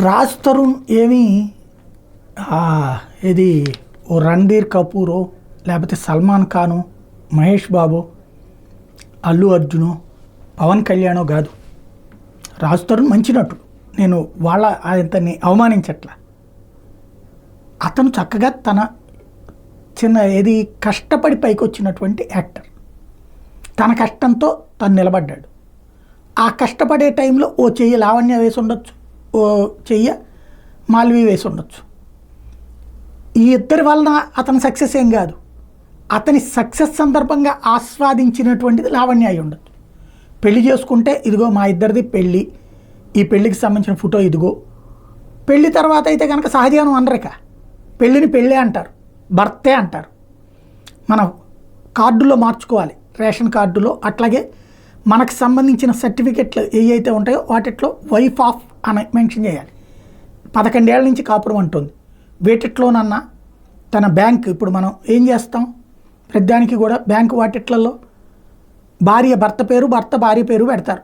రాజ్ తరుణ్ ఏమి ఇది ఓ రణ్బీర్ కపూరో లేకపోతే సల్మాన్ ఖాను, మహేష్ బాబు, అల్లు అర్జును, పవన్ కళ్యాణో కాదు. రాజ్ తరుణ్ మంచి నటుడు, నేను వాళ్ళ అతన్ని అవమానించట్లా. అతను చక్కగా తన ఏది కష్టపడి పైకి వచ్చినటువంటి యాక్టర్. తన కష్టంతో తను నిలబడ్డాడు. ఆ కష్టపడే టైంలో ఓ చెయ్యి లావణ్య వేసి ఉండొచ్చు, ఓ చెయ్య మాల్వి వేసి ఉండొచ్చు. ఈ ఇద్దరి వలన అతని సక్సెస్ ఏం కాదు. అతని సక్సెస్ సందర్భంగా ఆస్వాదించినటువంటిది లావణ్య అయి ఉండొచ్చు. పెళ్లి చేసుకుంటే ఇదిగో మా ఇద్దరిది పెళ్ళి, ఈ పెళ్ళికి సంబంధించిన ఫోటో ఇదిగో. పెళ్ళి తర్వాత అయితే కనుక సహజీవనం అనరిక, పెళ్ళిని పెళ్ళే అంటారు, భర్తే అంటారు. మనం కార్డులో మార్చుకోవాలి, రేషన్ కార్డులో. అట్లాగే మనకు సంబంధించిన సర్టిఫికెట్లు ఏవైతే ఉంటాయో వాటిట్లో వైఫ్ ఆఫ్ అని మెన్షన్ చేయాలి. 11 ఏళ్ల నుంచి కాపురం అంటుంది. వేటిట్లోనన్నా తన బ్యాంక్, ఇప్పుడు మనం ఏం చేస్తాం ప్రతిదానికి కూడా బ్యాంకు వాటిట్లలో భార్య భర్త పేరు, భర్త భార్య పేరు పెడతారు.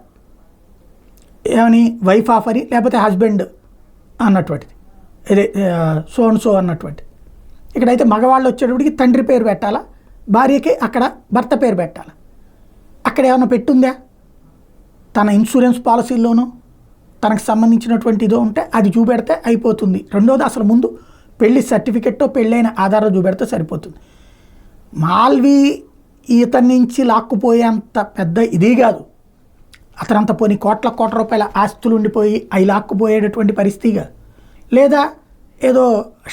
ఏమని వైఫ్ ఆఫ్ అని, లేకపోతే హస్బెండ్ అన్నటువంటిది, ఇదే సో అండ్ సో అన్నటువంటి. ఇక్కడైతే మగవాళ్ళు వచ్చేటప్పటికి తండ్రి పేరు పెట్టాలా, భార్యకి అక్కడ భర్త పేరు పెట్టాలా. అక్కడ ఏమైనా పెట్టుందా? తన ఇన్సూరెన్స్ పాలసీల్లోనూ తనకు సంబంధించినటువంటి ఇదో ఉంటే అది చూపెడితే అయిపోతుంది. రెండోది అసలు ముందు పెళ్లి సర్టిఫికెట్టో పెళ్ళైన ఆధారం చూపెడితే సరిపోతుంది. మాల్వి ఇతని నుంచి లాక్కుపోయేంత పెద్ద ఇది కాదు. అతనంత పోని కోట్ల రూపాయల ఆస్తులు ఉండిపోయి అవి లాక్కుపోయేటటువంటి పరిస్థితి కాదు. లేదా ఏదో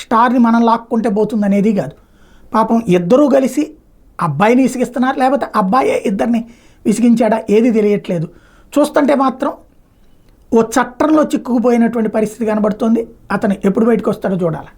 స్టార్ని మనం లాక్కుంటే పోతుంది అనేది కాదు. పాపం ఇద్దరూ కలిసి అబ్బాయిని విసిగిస్తున్నారు, లేకపోతే అబ్బాయే ఇద్దరిని విసిగించాడా ఏది తెలియట్లేదు. చూస్తుంటే మాత్రం ఓ చట్టంలో చిక్కుకుపోయినటువంటి పరిస్థితి కనబడుతోంది. అతను ఎప్పుడు బయటకు వస్తాడో చూడాలి.